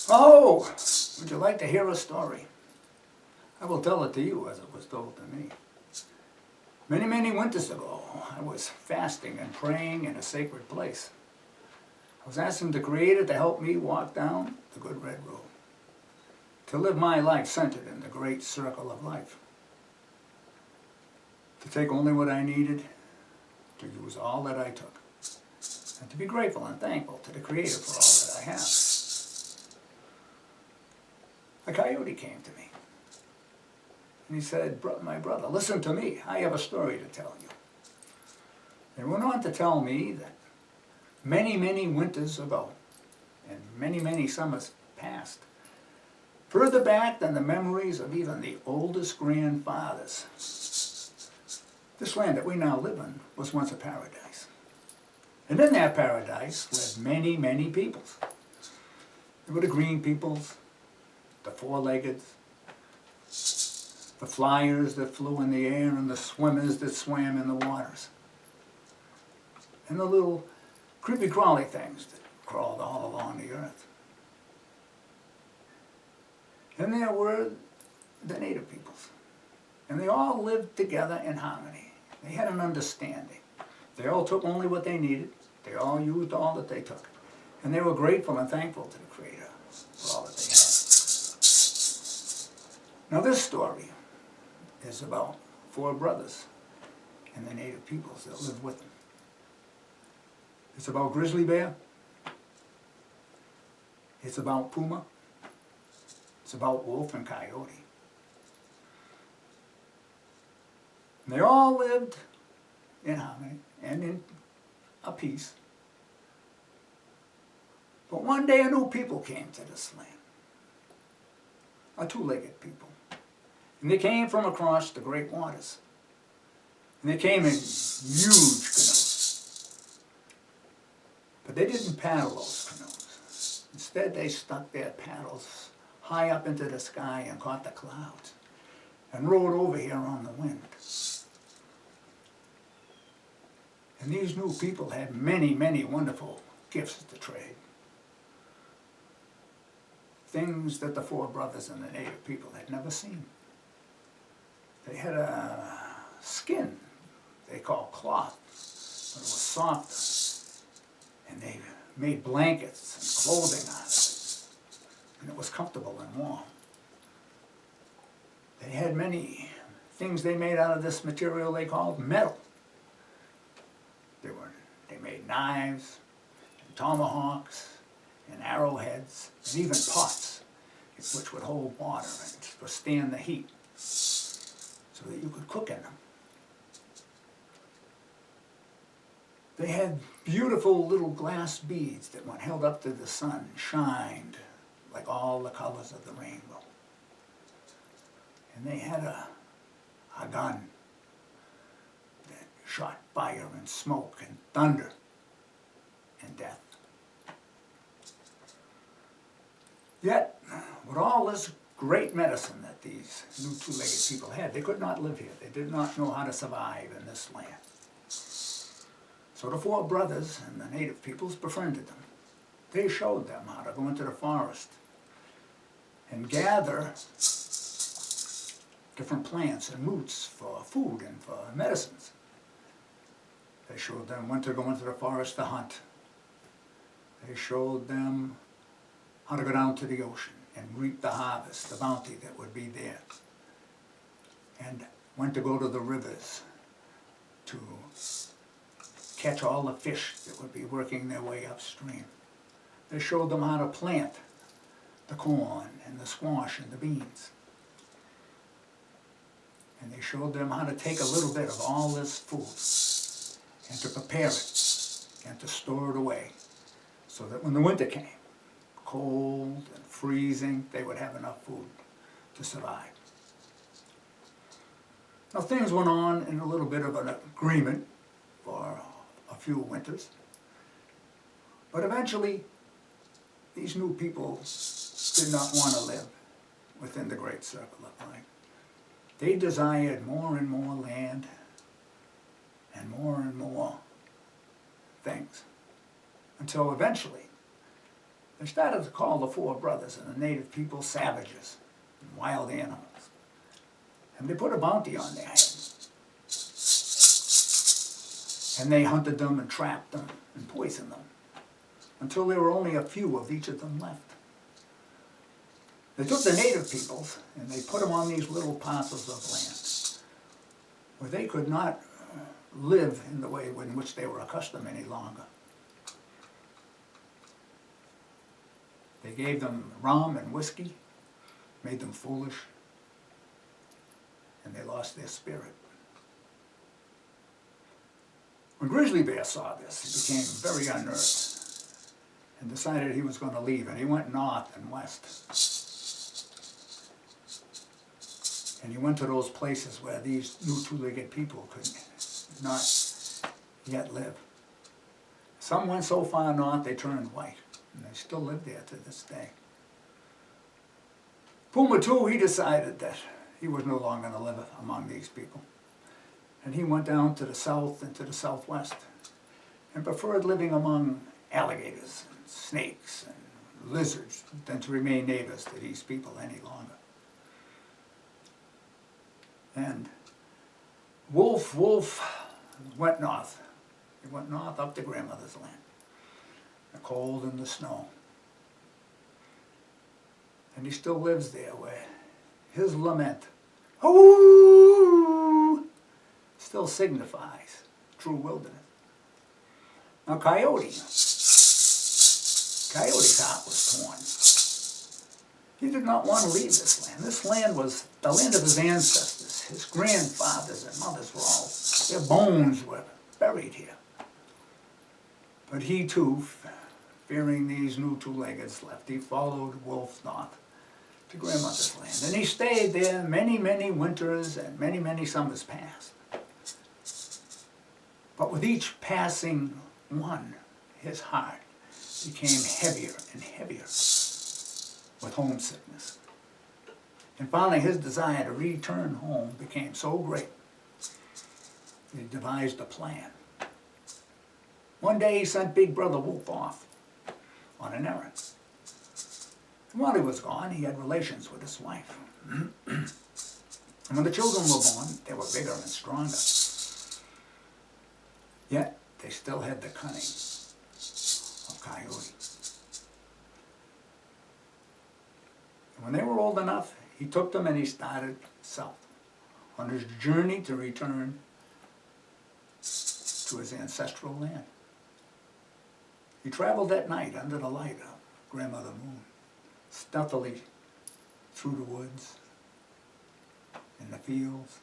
Oh, would you like to hear a story? I will tell it to you as it was told to me. Many, many winters ago, I was fasting and praying in a sacred place. I was asking the Creator to help me walk down the good red road, to live my life centered in the great circle of life, to take only what I needed, to use all that I took, and to be grateful and thankful to the Creator for all that I have. A coyote came to me, and he said, my brother, listen to me, I have a story to tell you. He went on to tell me that many, many winters ago, and many, many summers past, further back than the memories of even the oldest grandfathers, this land that we now live in was once a paradise. And in that paradise lived many, many peoples. There were the green peoples, the four-leggeds, the flyers that flew in the air, and the swimmers that swam in the waters, and the little creepy crawly things that crawled all along the earth. And there were the native peoples, and they all lived together in harmony. They had an understanding. They all took only what they needed. They all used all that they took. And they were grateful and thankful to the Creator for all that they had. Now this story is about four brothers and the native peoples that lived with them. It's about grizzly bear. It's about puma. It's about wolf and coyote. And they all lived in harmony and in a peace. But one day a new people came to this land. A two-legged people. And they came from across the great waters. And they came in huge canoes. But they didn't paddle those canoes. Instead, they stuck their paddles high up into the sky and caught the clouds and rode over here on the wind. And these new people had many, many wonderful gifts to trade. Things that the four brothers and the native people had never seen. They had a skin they called cloth, but it was soft. And they made blankets and clothing out of it. And it was comfortable and warm. They had many things they made out of this material they called metal. They made knives, and tomahawks, and arrowheads, and even pots, which would hold water and withstand the heat, so that you could cook in them. They had beautiful little glass beads that, when held up to the sun, shined like all the colors of the rainbow. And they had a gun that shot fire and smoke and thunder and death. Yet, with all this great medicine that these new two-legged people had, they could not live here. They did not know how to survive in this land. So the four brothers and the native peoples befriended them. They showed them how to go into the forest and gather different plants and roots for food and for medicines. They showed them when to go into the forest to hunt. They showed them how to go down to the ocean and reap the harvest, the bounty that would be there. And when to go to the rivers to catch all the fish that would be working their way upstream. They showed them how to plant the corn and the squash and the beans. And they showed them how to take a little bit of all this food and to prepare it and to store it away so that when the winter came, cold and freezing, they would have enough food to survive. Now things went on in a little bit of an agreement for a few winters, but eventually these new people did not want to live within the great circle of life. They desired more and more land and more things, until eventually They started to call the four brothers and the native people savages and wild animals. And they put a bounty on their heads. And they hunted them and trapped them and poisoned them until there were only a few of each of them left. They took the native peoples and they put them on these little parcels of land where they could not live in the way in which they were accustomed any longer. They gave them rum and whiskey, made them foolish, and they lost their spirit. When Grizzly Bear saw this, he became very unnerved and decided he was going to leave, and he went north and west. And he went to those places where these new two-legged people could not yet live. Some went so far north they turned white, and they still live there to this day. Puma too, he decided that he was no longer going to live among these people. And he went down to the south and to the southwest and preferred living among alligators and snakes and lizards than to remain neighbors to these people any longer. And Wolf went north. He went north up to grandmother's land, the cold and the snow. And he still lives there where his lament, "Hoo!" still signifies true wilderness. Now Coyote's heart was torn. He did not want to leave this land. This land was the land of his ancestors. His grandfathers and mothers were all, their bones were buried here. But he too, fearing these new two-leggeds left, he followed Wolf north to grandmother's land. And he stayed there many, many winters and many, many summers passed. But with each passing one, his heart became heavier and heavier with homesickness. And finally his desire to return home became so great that he devised a plan. One day he sent Big Brother Wolf off on an errand. And while he was gone, he had relations with his wife. And when the children were born, they were bigger and stronger. Yet they still had the cunning of Coyote. And when they were old enough, he took them and he started south on his journey to return to his ancestral land. He traveled that night under the light of Grandmother Moon, stealthily through the woods, in the fields,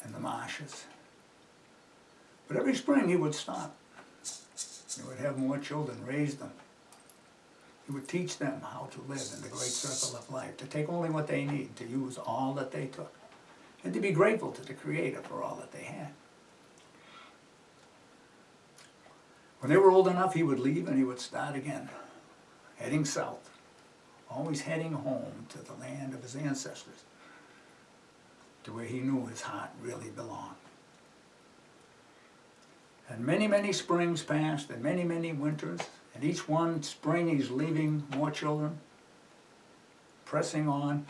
and the marshes. But every spring he would stop. He would have more children, raise them. He would teach them how to live in the great circle of life, to take only what they need, to use all that they took, and to be grateful to the Creator for all that they had. When they were old enough, he would leave and he would start again, heading south, always heading home to the land of his ancestors, to where he knew his heart really belonged. And many, many springs passed, and many, many winters, and each one spring he's leaving more children, pressing on,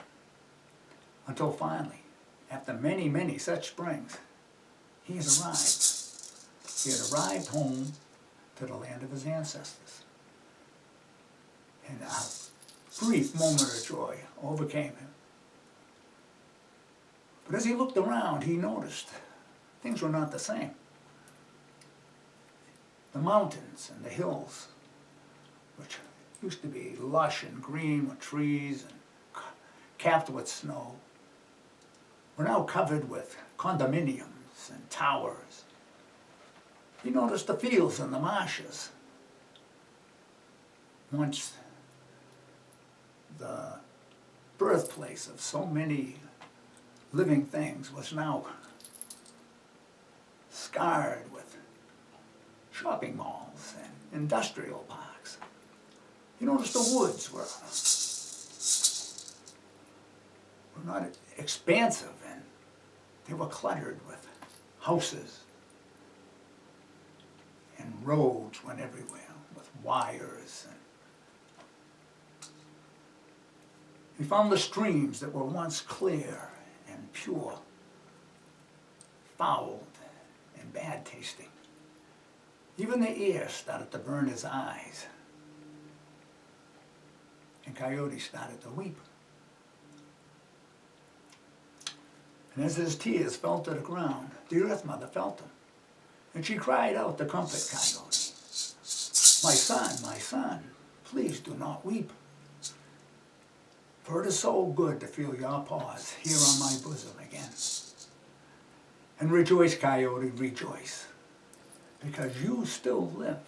until finally, after many, many such springs, he had arrived. He had arrived home to the land of his ancestors. And a brief moment of joy overcame him. But as he looked around, he noticed things were not the same. The mountains and the hills, which used to be lush and green with trees and capped with snow, were now covered with condominiums and towers. He noticed the fields and the marshes. Once the birthplace of so many living things was now scarred with shopping malls and industrial parks. He noticed the woods were not expansive, and they were cluttered with houses, and roads went everywhere with wires and He found the streams that were once clear and pure, fouled and bad tasting. Even the air started to burn his eyes. And Coyote started to weep. And as his tears fell to the ground, the Earth Mother felt them. And she cried out to comfort Coyote. My son, please do not weep. For it is so good to feel your paws here on my bosom again. And rejoice, Coyote, rejoice, because you still live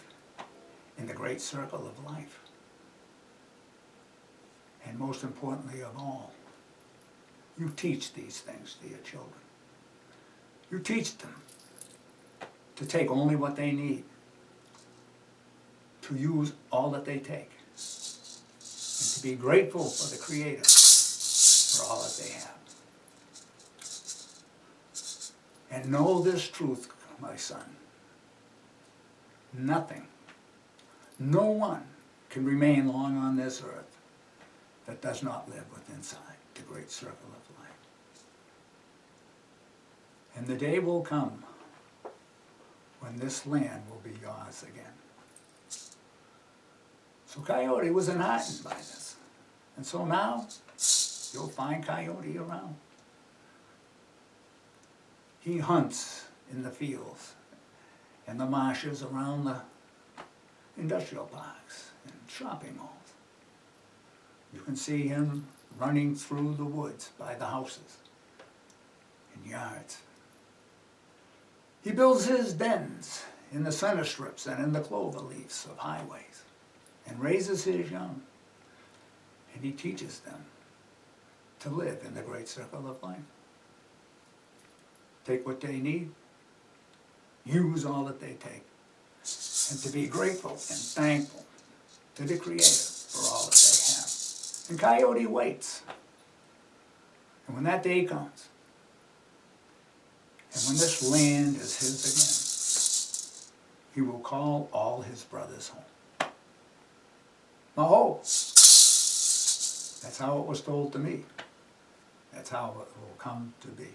in the great circle of life. And most importantly of all, you teach these things to your children. You teach them to take only what they need, to use all that they take, and to be grateful for the Creator for all that they have. And know this truth, my son. Nothing, no one can remain long on this earth that does not live within inside the great circle of life. And the day will come when this land will be yours again. So Coyote was enheartened by this. And so now, you'll find Coyote around. He hunts in the fields and the marshes around the industrial parks and shopping malls. You can see him running through the woods by the houses and yards. He builds his dens in the center strips and in the clover leaves of highways and raises his young. And he teaches them to live in the great circle of life. Take what they need, use all that they take, and to be grateful and thankful to the Creator for all that they have. And Coyote waits. And when that day comes, and when this land is his again, he will call all his brothers home. Maho! That's how it was told to me. That's how it will come to be.